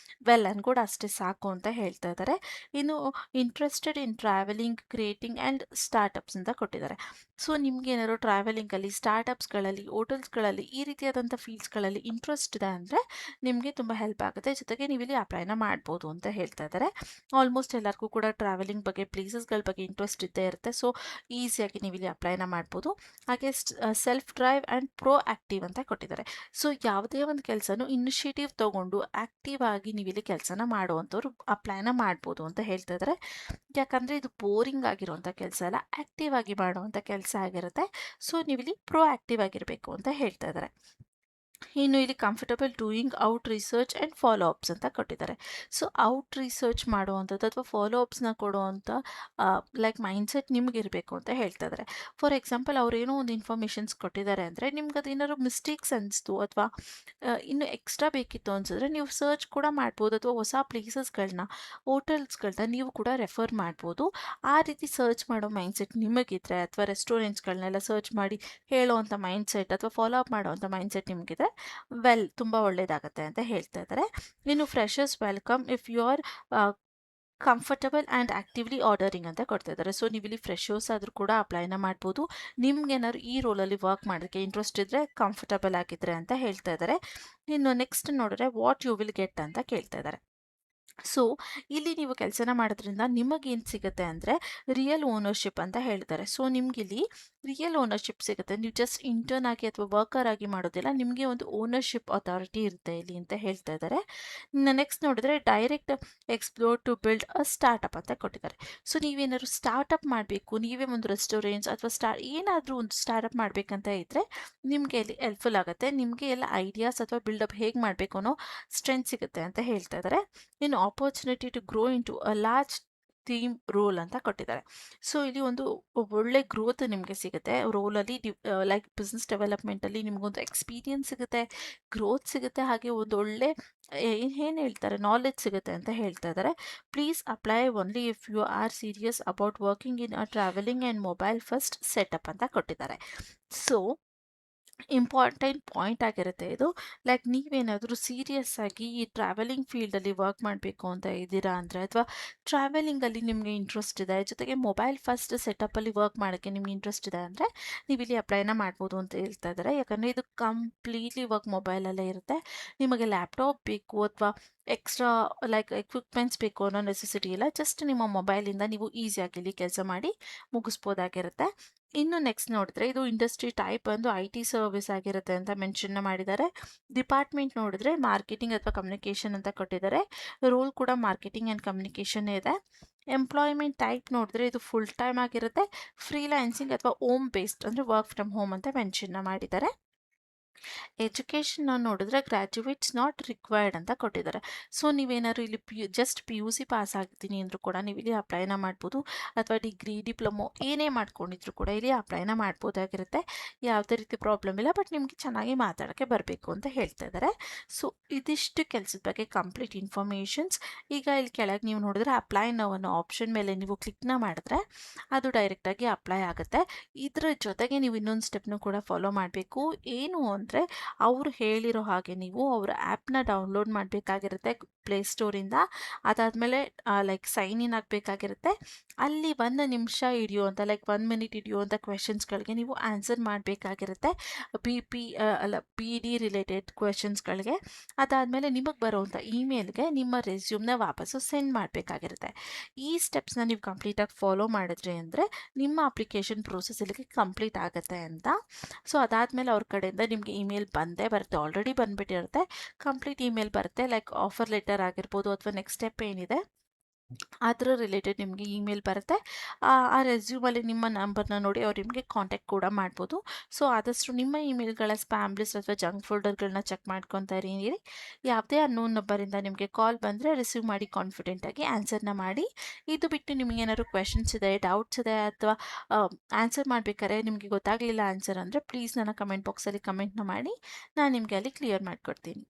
ವೆಲ್ ಆ್ಯಂಡ್ ಗುಡ್, ಅಷ್ಟೇ ಸಾಕು ಅಂತ ಹೇಳ್ತಾ ಇದ್ದಾರೆ. ಇನ್ನು interested in travelling, creating and startups ಅಂತ ಕೊಟ್ಟಿದ್ದಾರೆ. ಸೊ ನಿಮ್ಗೆ ಏನಾದ್ರು ಟ್ರಾವೆಲಿಂಗಲ್ಲಿ, ಸ್ಟಾರ್ಟಪ್ಸ್ಗಳಲ್ಲಿ, ಹೋಟೆಲ್ಸ್ಗಳಲ್ಲಿ ಈ ರೀತಿಯಾದಂಥ ಫೀಲ್ಡ್ಸ್ಗಳಲ್ಲಿ ಇಂಟ್ರೆಸ್ಟ್ ಇದೆ ಅಂದರೆ ನಿಮಗೆ ತುಂಬ ಹೆಲ್ಪ್ ಆಗುತ್ತೆ, ಜೊತೆಗೆ ನೀವು ಇಲ್ಲಿ ಅಪ್ಲೈನ ಮಾಡ್ಬೋದು ಅಂತ ಹೇಳ್ತಾ ಇದ್ದಾರೆ. ಆಲ್ಮೋಸ್ಟ್ ಎಲ್ಲರಿಗೂ ಕೂಡ ಟ್ರಾವೆಲಿಂಗ್ ಬಗ್ಗೆ, ಪ್ಲೇಸಸ್ಗಳ ಬಗ್ಗೆ ಇಂಟ್ರೆಸ್ಟ್ ಇದ್ದೇ ಇರುತ್ತೆ, ಸೊ ಈಸಿಯಾಗಿ ನೀವು ಇಲ್ಲಿ ಅಪ್ಲೈನ ಮಾಡ್ಬೋದು. ಹಾಗೆ self drive and pro active ಅಂತ ಕೊಟ್ಟಿದ್ದಾರೆ. ಸೊ ಯಾವುದೇ ಒಂದು ಕೆಲಸನೂ ಇನಿಷಿಯೇಟಿವ್ ತೊಗೊಂಡು ಆ್ಯಕ್ಟಿವ್ ಆಗಿ ನೀವು ಇಲ್ಲಿ ಕೆಲಸನ ಮಾಡುವಂಥವ್ರು ಅಪ್ಲೈನ ಮಾಡ್ಬೋದು ಅಂತ ಹೇಳ್ತಾ ಇದ್ದಾರೆ. ಯಾಕಂದರೆ ಇದು ಬೋರಿಂಗ್ ಆಗಿರುವಂಥ ಕೆಲಸ ಅಲ್ಲ, ಆ್ಯಕ್ಟಿವ್ ಆಗಿ ಮಾಡುವಂಥ ಕೆಲಸ ಆಗಿರುತ್ತೆ. ಸೊ ನೀವಿಲ್ಲಿ ಪ್ರೋ ಆ್ಯಕ್ಟಿವ್ ಆಗಿರಬೇಕು ಅಂತ ಹೇಳ್ತಾ ಇದ್ದಾರೆ. ಇನ್ನು ಇಲ್ಲಿ comfortable doing out research and follow ups ಅಂತ ಕೊಟ್ಟಿದ್ದಾರೆ. ಸೊ ಔಟ್ ರಿಸರ್ಚ್ ಮಾಡುವಂಥದ್ದು ಅಥವಾ ಫಾಲೋ ಅಪ್ಸ್ನ ಕೊಡುವಂಥ ಲೈಕ್ ಮೈಂಡ್ಸೆಟ್ ನಿಮ್ಗೆ ಇರಬೇಕು ಅಂತ ಹೇಳ್ತಾ ಇದ್ದಾರೆ. ಫಾರ್ ಎಕ್ಸಾಂಪಲ್ ಅವ್ರೇನೋ ಒಂದು ಇನ್ಫಾರ್ಮೇಷನ್ಸ್ ಕೊಟ್ಟಿದ್ದಾರೆ ಅಂದರೆ ನಿಮ್ಗೆ ಅದು ಏನಾದ್ರು ಮಿಸ್ಟೇಕ್ಸ್ ಅನಿಸ್ತು ಅಥವಾ ಇನ್ನು ಎಕ್ಸ್ಟ್ರಾ ಬೇಕಿತ್ತು ಅನ್ಸಿದ್ರೆ ನೀವು ಸರ್ಚ್ ಕೂಡ ಮಾಡ್ಬೋದು, ಅಥವಾ ಹೊಸ ಪ್ಲೇಸಸ್ಗಳನ್ನ, ಹೋಟೆಲ್ಸ್ಗಳನ್ನ ನೀವು ಕೂಡ ರೆಫರ್ ಮಾಡ್ಬೋದು. ಆ ರೀತಿ ಸರ್ಚ್ ಮಾಡೋ ಮೈಂಡ್ಸೆಟ್ ನಿಮಗಿದ್ರೆ, ಅಥವಾ ರೆಸ್ಟೋರೆಂಟ್ಸ್ಗಳನ್ನೆಲ್ಲ ಸರ್ಚ್ ಮಾಡಿ ಹೇಳೋವಂಥ ಮೈಂಡ್ಸೆಟ್ ಅಥವಾ ಫಾಲೋ ಅಪ್ ಮಾಡೋವಂಥ ಮೈಂಡ್ಸೆಟ್ ನಿಮಗಿದ್ರೆ ವೆಲ್ ತುಂಬ ಒಳ್ಳೆಯದಾಗತ್ತೆ ಅಂತ ಹೇಳ್ತಾ ಇದ್ದಾರೆ. ಇನ್ನು freshers welcome if you are comfortable and actively ordering ಅಂತ ಕೊಡ್ತಾ ಇದ್ದಾರೆ. ಸೊ ನೀವು ಇಲ್ಲಿ ಫ್ರೆಶರ್ಸ್ ಆದರೂ ಕೂಡ ಅಪ್ಲೈನ ಮಾಡ್ಬೋದು, ನಿಮ್ಗೆ ಏನಾದ್ರು ಈ ರೋಲಲ್ಲಿ ವರ್ಕ್ ಮಾಡೋಕ್ಕೆ ಇಂಟ್ರೆಸ್ಟ್ ಇದ್ದರೆ, ಕಂಫರ್ಟಬಲ್ ಆಗಿದ್ರೆ ಅಂತ ಹೇಳ್ತಾ ಇದ್ದಾರೆ. ಇನ್ನು ನೆಕ್ಸ್ಟ್ ನೋಡಿದ್ರೆ ವಾಟ್ ಯು ವಿಲ್ ಗೆಟ್ ಅಂತ ಕೇಳ್ತಾ ಇದ್ದಾರೆ. ಸೊ ಇಲ್ಲಿ ನೀವು ಕೆಲಸನ ಮಾಡೋದ್ರಿಂದ ನಿಮಗೇನು ಸಿಗುತ್ತೆ ಅಂದರೆ ರಿಯಲ್ ಓನರ್ಶಿಪ್ ಅಂತ ಹೇಳ್ತಾರೆ. ಸೊ ನಿಮ್ಗೆ ಇಲ್ಲಿ ರಿಯಲ್ ಓನರ್ಶಿಪ್ ಸಿಗುತ್ತೆ, ನೀವು ಜಸ್ಟ್ ಇಂಟರ್ನ್ ಆಗಿ ಅಥವಾ ವರ್ಕರ್ ಆಗಿ ಮಾಡೋದಿಲ್ಲ, ನಿಮಗೆ ಒಂದು ಓನರ್ಶಿಪ್ ಅಥಾರಿಟಿ ಇರುತ್ತೆ ಇಲ್ಲಿ ಅಂತ ಹೇಳ್ತಾ ಇದ್ದಾರೆ. ನೆಕ್ಸ್ಟ್ ನೋಡಿದ್ರೆ direct explore to build a startup ಅಂತ ಕೊಟ್ಟಿದ್ದಾರೆ. ಸೊ ನೀವೇನಾದ್ರು ಸ್ಟಾರ್ಟಪ್ ಮಾಡಬೇಕು, ನೀವೇ ಒಂದು ರೆಸ್ಟೋರೆಂಟ್ಸ್ ಅಥವಾ ಏನಾದರೂ ಒಂದು ಸ್ಟಾರ್ಟಪ್ ಮಾಡಬೇಕಂತ ಇದ್ದರೆ ನಿಮಗೆ ಇಲ್ಲಿ ಹೆಲ್ಪ್ಫುಲ್ ಆಗುತ್ತೆ, ನಿಮಗೆ ಎಲ್ಲ ಐಡಿಯಾಸ್ ಅಥವಾ ಬಿಲ್ಡಪ್ ಹೇಗೆ ಮಾಡಬೇಕು ಅನ್ನೋ ಸ್ಟ್ರೆಂತ್ ಸಿಗುತ್ತೆ ಅಂತ ಹೇಳ್ತಾ ಇದ್ದಾರೆ. ಇನ್ನು opportunity to grow into a large theme role ಅಂತ ಕೊಟ್ಟಿದ್ದಾರೆ. ಸೊ ಇಲ್ಲಿ ಒಂದು ಒಳ್ಳೆ ಗ್ರೋತ್ ನಿಮಗೆ ಸಿಗುತ್ತೆ ರೋಲಲ್ಲಿ, ಲೈಕ್ ಬಿಸ್ನೆಸ್ ಡೆವಲಪ್ಮೆಂಟಲ್ಲಿ ನಿಮಗೊಂದು ಎಕ್ಸ್ಪೀರಿಯನ್ಸ್ ಸಿಗುತ್ತೆ, ಗ್ರೋತ್ ಸಿಗುತ್ತೆ, ಹಾಗೆ ಒಂದು ಒಳ್ಳೆ ಏನು ಹೇಳ್ತಾರೆ ನಾಲೆಡ್ಜ್ ಸಿಗುತ್ತೆ ಅಂತ ಹೇಳ್ತಾ ಇದ್ದಾರೆ. Please apply only if you are serious about working in a travelling and mobile first setup ಅಂತ ಕೊಟ್ಟಿದ್ದಾರೆ. ಸೊ ಇಂಪಾರ್ಟೆಂಟ್ ಪಾಯಿಂಟ್ ಆಗಿರುತ್ತೆ ಇದು. ಲೈಕ್ ನೀವೇನಾದರೂ ಸೀರಿಯಸ್ ಆಗಿ ಈ ಟ್ರಾವೆಲಿಂಗ್ ಫೀಲ್ಡಲ್ಲಿ ವರ್ಕ್ ಮಾಡಬೇಕು ಅಂತ ಇದ್ದೀರಾ ಅಂದರೆ, ಅಥವಾ ಟ್ರಾವೆಲಿಂಗಲ್ಲಿ ನಿಮಗೆ ಇಂಟ್ರೆಸ್ಟ್ ಇದೆ, ಜೊತೆಗೆ ಮೊಬೈಲ್ ಫಸ್ಟ್ ಸೆಟಪ್ಪಲ್ಲಿ ವರ್ಕ್ ಮಾಡೋಕ್ಕೆ ನಿಮ್ಗೆ ಇಂಟ್ರೆಸ್ಟ್ ಇದೆ ಅಂದರೆ ನೀವು ಇಲ್ಲಿ ಅಪ್ಲೈನ ಮಾಡ್ಬೋದು ಅಂತ ಹೇಳ್ತಾ ಇದ್ದಾರೆ. ಯಾಕಂದರೆ ಇದು ಕಂಪ್ಲೀಟ್ಲಿ ವರ್ಕ್ ಮೊಬೈಲಲ್ಲೇ ಇರುತ್ತೆ, ನಿಮಗೆ ಲ್ಯಾಪ್ಟಾಪ್ ಬೇಕು ಅಥವಾ ಎಕ್ಸ್ಟ್ರಾ ಲೈಕ್ ಎಕ್ವಿಪ್ಮೆಂಟ್ಸ್ ಬೇಕು ಅನ್ನೋ ನೆಸೆಸಿಟಿ ಇಲ್ಲ, ಜಸ್ಟ್ ನಿಮ್ಮ ಮೊಬೈಲಿಂದ ನೀವು ಈಸಿಯಾಗಿ ಇಲ್ಲಿ ಕೆಲಸ ಮಾಡಿ ಮುಗಿಸ್ಬೋದಾಗಿರುತ್ತೆ. ಇನ್ನು ನೆಕ್ಸ್ಟ್ ನೋಡಿದ್ರೆ ಇದು ಇಂಡಸ್ಟ್ರಿ ಟೈಪ್ ಬಂದು IT ಸರ್ವಿಸ್ ಆಗಿರುತ್ತೆ ಅಂತ ಮೆನ್ಷನ್ ಮಾಡಿದ್ದಾರೆ. ಡಿಪಾರ್ಟ್ಮೆಂಟ್ ನೋಡಿದ್ರೆ ಮಾರ್ಕೆಟಿಂಗ್ ಅಥವಾ ಕಮ್ಯುನಿಕೇಷನ್ ಅಂತ ಕೊಟ್ಟಿದ್ದಾರೆ, ರೋಲ್ ಕೂಡ ಮಾರ್ಕೆಟಿಂಗ್ ಆ್ಯಂಡ್ ಕಮ್ಯುನಿಕೇಷನ್ ಇದೆ. ಎಂಪ್ಲಾಯ್ಮೆಂಟ್ ಟೈಪ್ ನೋಡಿದ್ರೆ ಇದು ಫುಲ್ ಟೈಮ್ ಆಗಿರುತ್ತೆ, ಫ್ರೀಲ್ಯಾನ್ಸಿಂಗ್ ಅಥವಾ ಹೋಮ್ ಬೇಸ್ಡ್ ಅಂದರೆ ವರ್ಕ್ ಫ್ರಮ್ ಹೋಮ್ ಅಂತ ಮೆನ್ಷನ್ ಮಾಡಿದ್ದಾರೆ. ಎಜುಕೇಷನ್ನ ನೋಡಿದ್ರೆ ಗ್ರ್ಯಾಜುಯೇಟ್ಸ್ ನಾಟ್ ರಿಕ್ವೈರ್ಡ್ ಅಂತ ಕೊಟ್ಟಿದ್ದಾರೆ. ಸೊ ನೀವೇನಾದ್ರು ಇಲ್ಲಿ just P U C pass ಆಗಿದ್ದೀನಿ ಅಂದರೂ ಕೂಡ ನೀವು ಇಲ್ಲಿ ಅಪ್ಲೈನ ಮಾಡ್ಬೋದು, ಅಥವಾ ಡಿಗ್ರಿ ಡಿಪ್ಲೊಮೊ ಏನೇ ಮಾಡ್ಕೊಂಡಿದ್ರು ಕೂಡ ಇಲ್ಲಿ ಅಪ್ಲೈನ ಮಾಡ್ಬೋದಾಗಿರುತ್ತೆ. ಯಾವುದೇ ರೀತಿ ಪ್ರಾಬ್ಲಮ್ ಇಲ್ಲ, ಬಟ್ ನಿಮಗೆ ಚೆನ್ನಾಗಿ ಮಾತಾಡೋಕ್ಕೆ ಬರಬೇಕು ಅಂತ ಹೇಳ್ತಾ ಇದ್ದಾರೆ. ಸೊ ಇದಿಷ್ಟು ಕೆಲಸದ ಬಗ್ಗೆ ಕಂಪ್ಲೀಟ್ ಇನ್ಫಾರ್ಮೇಷನ್ಸ್. ಈಗ ಇಲ್ಲಿ ಕೆಳಗೆ ನೀವು ನೋಡಿದ್ರೆ ಅಪ್ಲೈ ನೌ ಅನ್ನೋ ಆಪ್ಷನ್ ಮೇಲೆ ನೀವು ಕ್ಲಿಕ್ನ ಮಾಡಿದ್ರೆ ಅದು ಡೈರೆಕ್ಟಾಗಿ ಅಪ್ಲೈ ಆಗುತ್ತೆ. ಇದರ ಜೊತೆಗೆ ನೀವು ಇನ್ನೊಂದು ಸ್ಟೆಪ್ನು ಕೂಡ ಫಾಲೋ ಮಾಡಬೇಕು. ಏನು ಅಂದರೆ ಅವರು ಹೇಳಿರೋ ಹಾಗೆ ನೀವು ಅವರ ಆ್ಯಪ್ನ ಡೌನ್ಲೋಡ್ ಮಾಡಬೇಕಾಗಿರುತ್ತೆ ಪ್ಲೇಸ್ಟೋರಿಂದ. ಅದಾದಮೇಲೆ ಲೈಕ್ ಸೈನ್ ಇನ್ ಆಗಬೇಕಾಗಿರುತ್ತೆ. ಅಲ್ಲಿ 1 ನಿಮಿಷ ಹಿಡಿಯುವಂಥ ಲೈಕ್ 1 ಮಿನಿಟ್ ಹಿಡಿಯುವಂಥ ಕ್ವೆಶನ್ಸ್ಗಳಿಗೆ ನೀವು ಆನ್ಸರ್ ಮಾಡಬೇಕಾಗಿರುತ್ತೆ, ಪಿ ಡಿ ರಿಲೇಟೆಡ್ ಕ್ವೆಶನ್ಸ್ಗಳಿಗೆ. ಅದಾದಮೇಲೆ ನಿಮಗೆ ಬರುವಂಥ ಇಮೇಲ್ಗೆ ನಿಮ್ಮ ರೆಸ್ಯೂಮ್ನ ವಾಪಸ್ಸು ಸೆಂಡ್ ಮಾಡಬೇಕಾಗಿರುತ್ತೆ. ಈ ಸ್ಟೆಪ್ಸ್ನ ನೀವು ಕಂಪ್ಲೀಟಾಗಿ ಫಾಲೋ ಮಾಡಿದ್ರಿ ಅಂದರೆ ನಿಮ್ಮ ಅಪ್ಲಿಕೇಶನ್ ಪ್ರೋಸೆಸ್ ಇಲ್ಲಿಗೆ ಕಂಪ್ಲೀಟ್ ಆಗುತ್ತೆ ಅಂತ. ಸೊ ಅದಾದಮೇಲೆ ಅವ್ರ ಕಡೆಯಿಂದ ನಿಮಗೆ ಇಮೇಲ್ ಬಂದೇ ಬರುತ್ತೆ, ಆಲ್ರೆಡಿ ಬಂದುಬಿಟ್ಟಿರುತ್ತೆ, ಕಂಪ್ಲೀಟ್ ಇಮೇಲ್ ಬರುತ್ತೆ. ಲೈಕ್ ಆಫರ್ ಲೆಟರ್ ಆಗಿರ್ಬೋದು ಅಥವಾ ನೆಕ್ಸ್ಟ್ ಸ್ಟೆಪ್ ಏನಿದೆ ಅದರ ರಿಲೇಟೆಡ್ ನಿಮಗೆ ಇಮೇಲ್ ಬರುತ್ತೆ. ಆ ರೆಸ್ಯೂಮಲ್ಲಿ ನಿಮ್ಮ ನಂಬರ್ನ ನೋಡಿ ಅವ್ರು ನಿಮಗೆ ಕಾಂಟ್ಯಾಕ್ಟ್ ಕೂಡ ಮಾಡ್ಬೋದು. ಸೊ ಆದಷ್ಟು ನಿಮ್ಮ ಇಮೇಲ್ಗಳ ಸ್ಪ್ಯಾಮ್ ಲಿಸ್ಟ್ ಅಥವಾ ಜಂಕ್ ಫೋಲ್ಡರ್ಗಳನ್ನ ಚೆಕ್ ಮಾಡ್ಕೊತಾ ಇರಿ. ಯಾವುದೇ ಅನ್ನೋನ್ ನಂಬರಿಂದ ನಿಮಗೆ ಕಾಲ್ ಬಂದರೆ ರಿಸೀವ್ ಮಾಡಿ ಕಾನ್ಫಿಡೆಂಟಾಗಿ ಆನ್ಸರ್ನ ಮಾಡಿ. ಇದು ಬಿಟ್ಟು ನಿಮಗೆ ಏನಾದ್ರು ಕ್ವೆಶನ್ಸ್ ಇದೆ, ಡೌಟ್ಸ್ ಇದೆ, ಅಥವಾ ಆನ್ಸರ್ ಮಾಡಬೇಕಾದ್ರೆ ನಿಮಗೆ ಗೊತ್ತಾಗಲಿಲ್ಲ ಆನ್ಸರ್ ಅಂದರೆ ಪ್ಲೀಸ್ ನನ್ನ ಕಮೆಂಟ್ ಬಾಕ್ಸಲ್ಲಿ ಕಮೆಂಟ್ನ ಮಾಡಿ, ನಾನು ನಿಮಗೆ ಅಲ್ಲಿ ಕ್ಲಿಯರ್ ಮಾಡಿಕೊಡ್ತೀನಿ.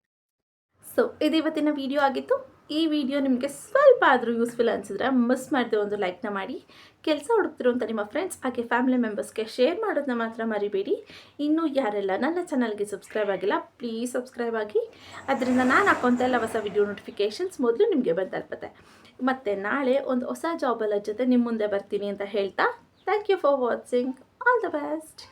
ಸೊ ಇದು ಇವತ್ತಿನ ವಿಡಿಯೋ ಆಗಿತ್ತು. ಈ ವಿಡಿಯೋ ನಿಮಗೆ ಸ್ವಲ್ಪ ಆದರೂ ಯೂಸ್ಫುಲ್ ಅನಿಸಿದ್ರೆ ಮಿಸ್ ಮಾಡಿದೆ ಒಂದು ಲೈಕ್ನ ಮಾಡಿ. ಕೆಲಸ ಹುಡುಕ್ತಿರುವಂಥ ನಿಮ್ಮ ಫ್ರೆಂಡ್ಸ್ ಹಾಗೆ ಫ್ಯಾಮಿಲಿ ಮೆಂಬರ್ಸ್ಗೆ ಶೇರ್ ಮಾಡೋದನ್ನ ಮಾತ್ರ ಮರಿಬೇಡಿ. ಇನ್ನೂ ಯಾರೆಲ್ಲ ನನ್ನ ಚಾನಲ್ಗೆ ಸಬ್ಸ್ಕ್ರೈಬ್ ಆಗಿಲ್ಲ ಪ್ಲೀಸ್ ಸಬ್ಸ್ಕ್ರೈಬ್ ಆಗಿ. ಅದರಿಂದ ನಾನು ಹಾಕೋಂಥ ಎಲ್ಲ ಹೊಸ ವಿಡಿಯೋ ನೋಟಿಫಿಕೇಷನ್ಸ್ ಮೊದಲು ನಿಮಗೆ ಬಂದು ತಲುಪುತ್ತೆ. ಮತ್ತು ನಾಳೆ ಒಂದು ಹೊಸ ಜಾಬಲ್ಲ ಜೊತೆ ನಿಮ್ಮ ಮುಂದೆ ಬರ್ತೀನಿ ಅಂತ ಹೇಳ್ತಾ thank you for watching. All the best.